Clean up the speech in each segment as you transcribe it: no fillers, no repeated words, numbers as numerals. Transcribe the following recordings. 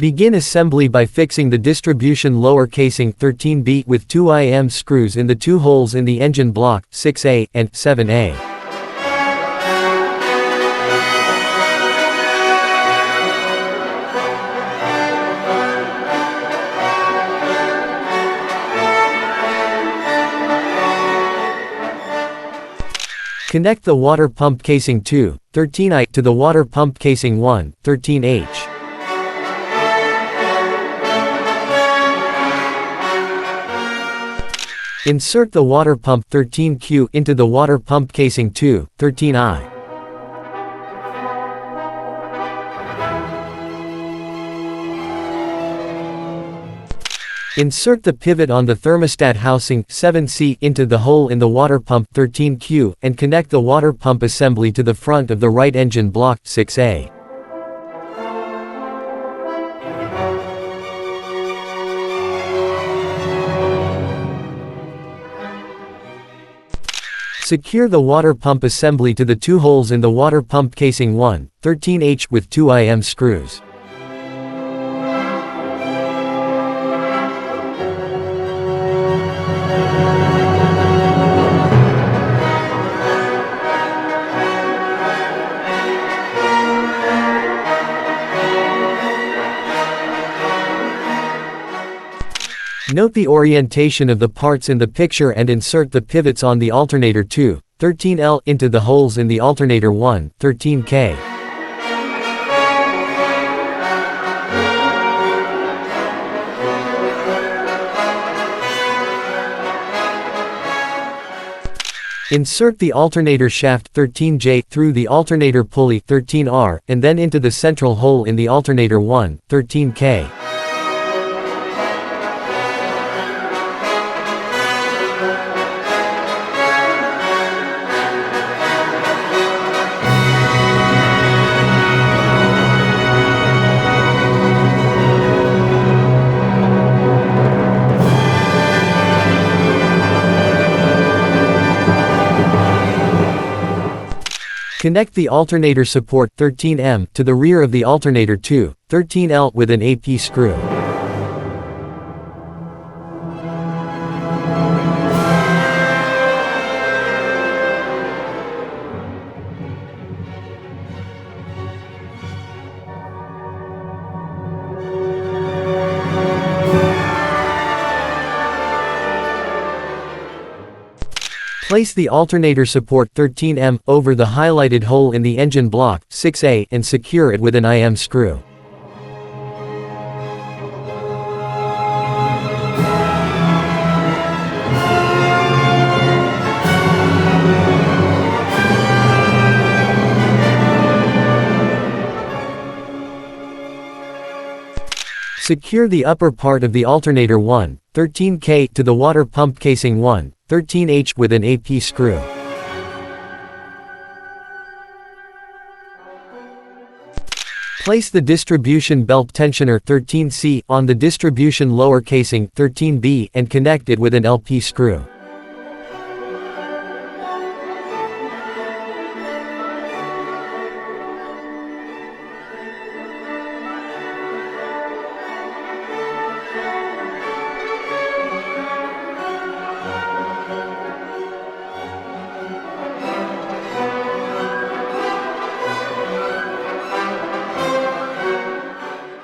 Begin assembly by fixing the distribution lower casing 13B with 2 IM screws in the two holes in the engine block, 6A and 7A. Connect the water pump casing 2, 13I to the water pump casing 1, 13H. Insert the water pump 13Q into the water pump casing 2, 13I. Insert the pivot on the thermostat housing 7C into the hole in the water pump 13Q and connect the water pump assembly to the front of the right engine block 6A. Secure the water pump assembly to the two holes in the water pump casing 1, 13H with 2 IM screws. Note the orientation of the parts in the picture and insert the pivots on the alternator 2, 13L into the holes in the alternator 1, 13K. Insert the alternator shaft 13J through the alternator pulley 13R and then into the central hole in the alternator 1, 13K. Connect the alternator support 13M to the rear of the alternator 2, 13L with an AP screw. Place the alternator support 13M over the highlighted hole in the engine block 6A and secure it with an IM screw. Secure the upper part of the alternator 1, 13K to the water pump casing 1, 13H with an AP screw. Place the distribution belt tensioner 13C on the distribution lower casing 13B and connect it with an LP screw.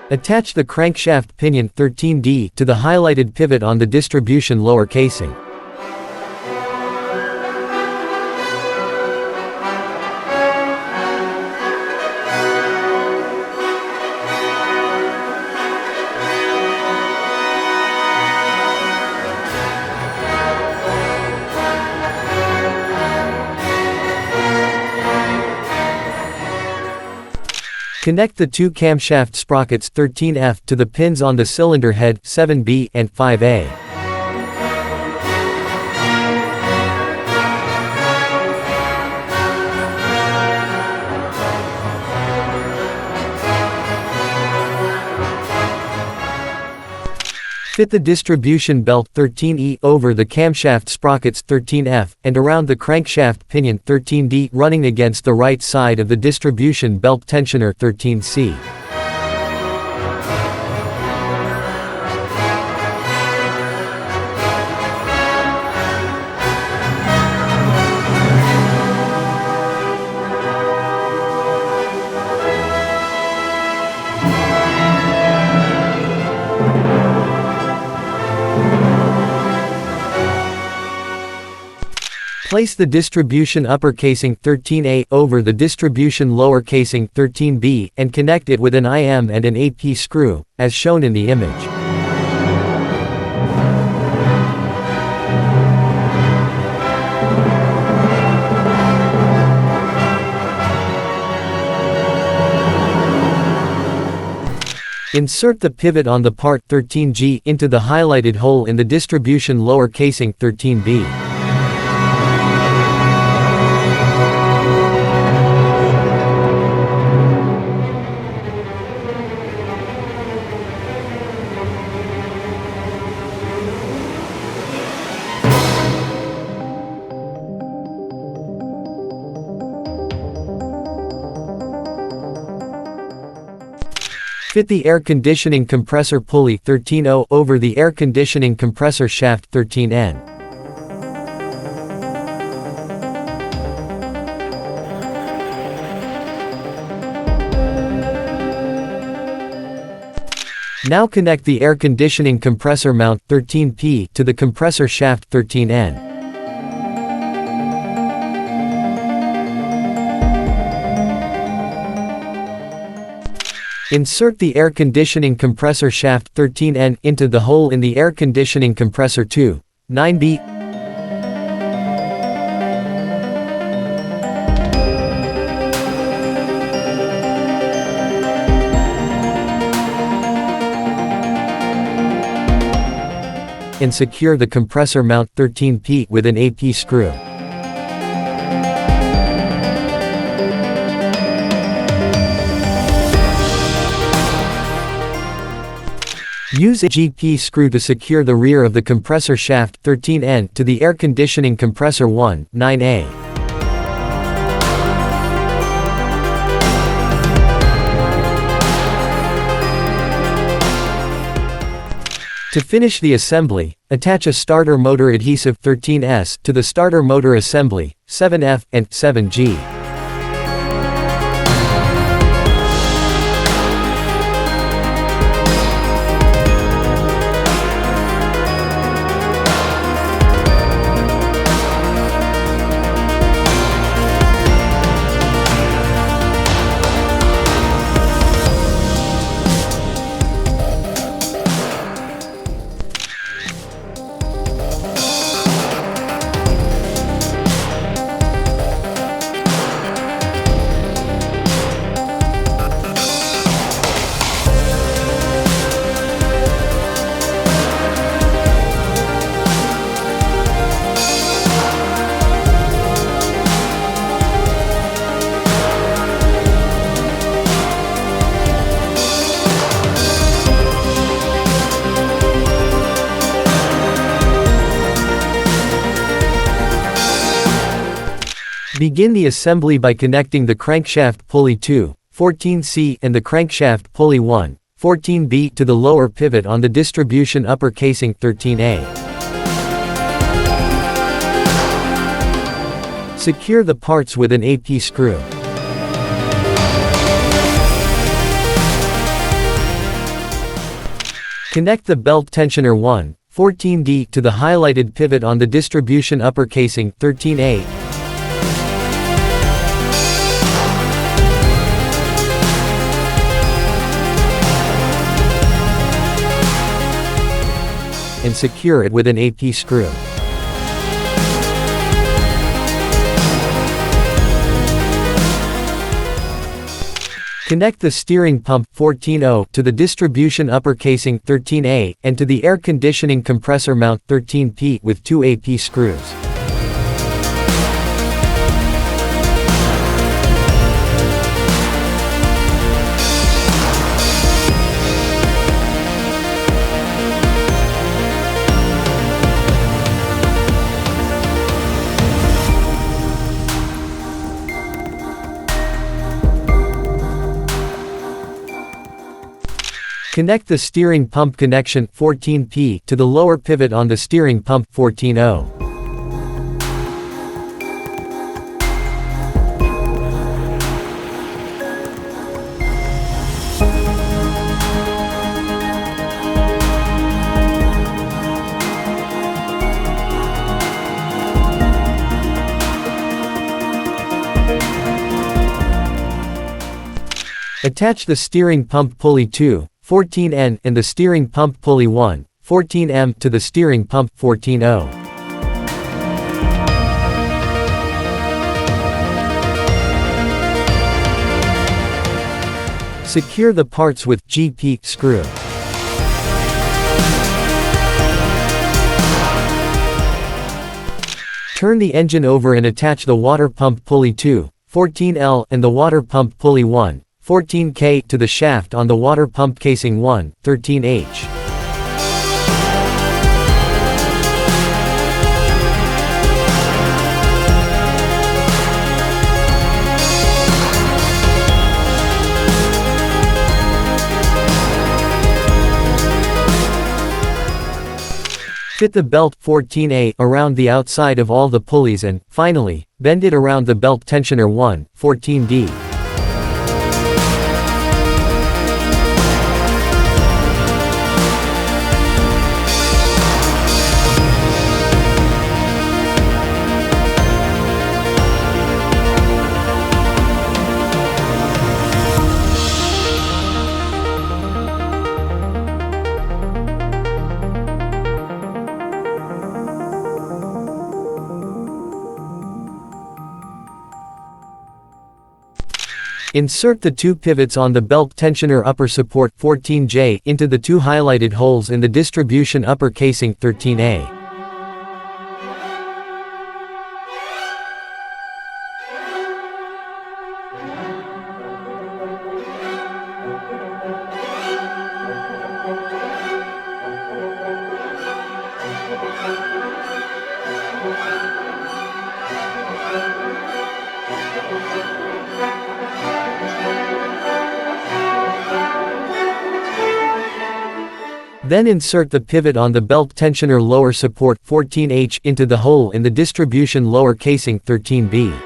Attach the crankshaft pinion 13D to the highlighted pivot on the distribution lower casing. Connect the two camshaft sprockets 13F to the pins on the cylinder head 7B and 5A. Fit the distribution belt 13E over the camshaft sprockets 13F, and around the crankshaft pinion 13D running against the right side of the distribution belt tensioner 13C. Place the distribution upper casing 13A over the distribution lower casing 13B, and connect it with an IM and an AP screw, as shown in the image. Insert the pivot on the part 13G into the highlighted hole in the distribution lower casing 13B. Fit the air conditioning compressor pulley 13O over the air conditioning compressor shaft 13N. Now connect the air conditioning compressor mount 13P to the compressor shaft 13N. Insert the air conditioning compressor shaft 13N into the hole in the air conditioning compressor 2, 9B. And secure the compressor mount 13P with an AP screw. Use a GP screw to secure the rear of the compressor shaft 13N to the air conditioning compressor 1, 9A. To finish the assembly, attach a starter motor adhesive 13S to the starter motor assembly, 7F and 7G. Begin the assembly by connecting the crankshaft pulley 2, 14C and the crankshaft pulley 1, 14B to the lower pivot on the distribution upper casing 13A. Secure the parts with an AP screw. Connect the belt tensioner 1, 14D to the highlighted pivot on the distribution upper casing 13A. And secure it with an AP screw. Connect the steering pump 14O to the distribution upper casing 13A and to the air conditioning compressor mount 13P with 2 AP screws. Connect the steering pump connection 14P to the lower pivot on the steering pump 14O. Attach the steering pump pulley 2, 14N and the steering pump pulley 1, 14M to the steering pump 14O. Secure the parts with GP screw. Turn the engine over and attach the water pump pulley 2, 14L and the water pump pulley 1, 14K to the shaft on the water pump casing 1, 13H. Fit the belt 14A around the outside of all the pulleys and, finally, bend it around the belt tensioner 1, 14D. Insert the two pivots on the belt tensioner upper support 14J into the two highlighted holes in the distribution upper casing 13A. Then insert the pivot on the belt tensioner lower support 14H into the hole in the distribution lower casing 13B.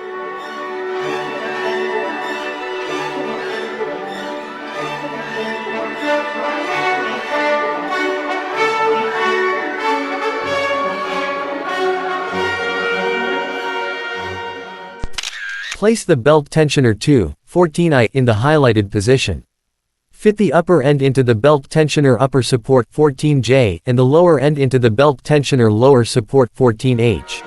Place the belt tensioner 2, 14I in the highlighted position. Fit the upper end into the belt tensioner upper support 14J and the lower end into the belt tensioner lower support 14H.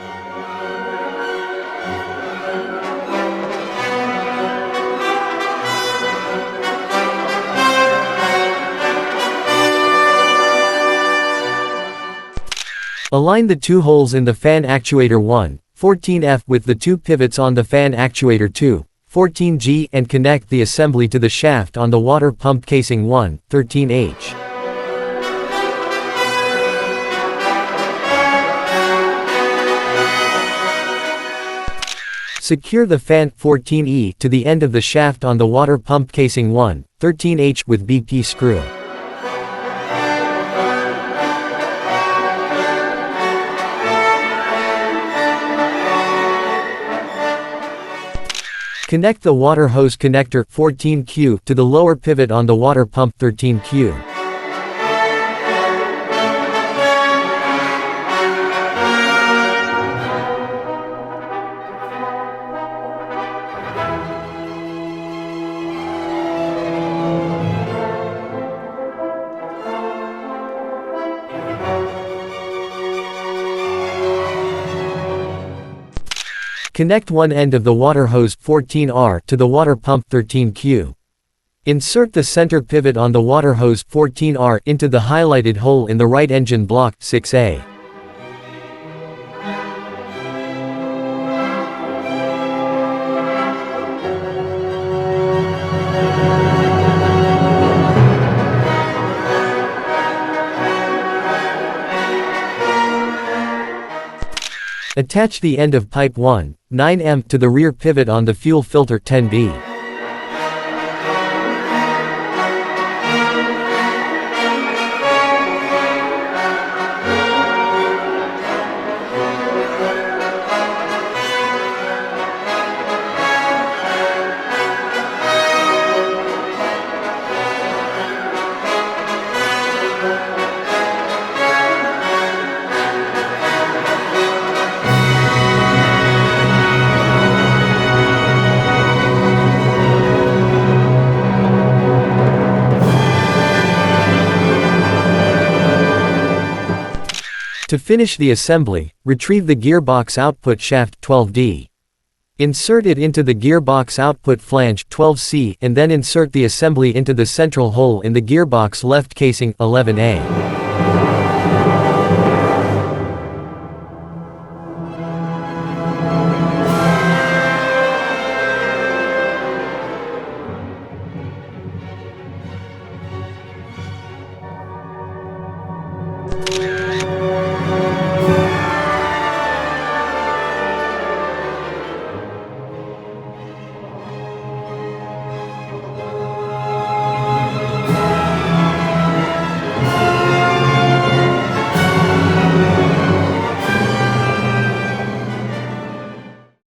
Align the two holes in the fan actuator 1, 14F with the two pivots on the fan actuator 2, 14G and connect the assembly to the shaft on the water pump casing 1, 13H. Secure the fan 14E to the end of the shaft on the water pump casing 1, 13H with BP screw. Connect the water hose connector 14Q to the lower pivot on the water pump 13Q. Connect one end of the water hose 14R to the water pump 13Q. Insert the center pivot on the water hose 14R into the highlighted hole in the right engine block 6A. Attach the end of pipe 1, 9M to the rear pivot on the fuel filter 10B. To finish the assembly, retrieve the gearbox output shaft 12D. Insert it into the gearbox output flange 12C and then insert the assembly into the central hole in the gearbox left casing 11A.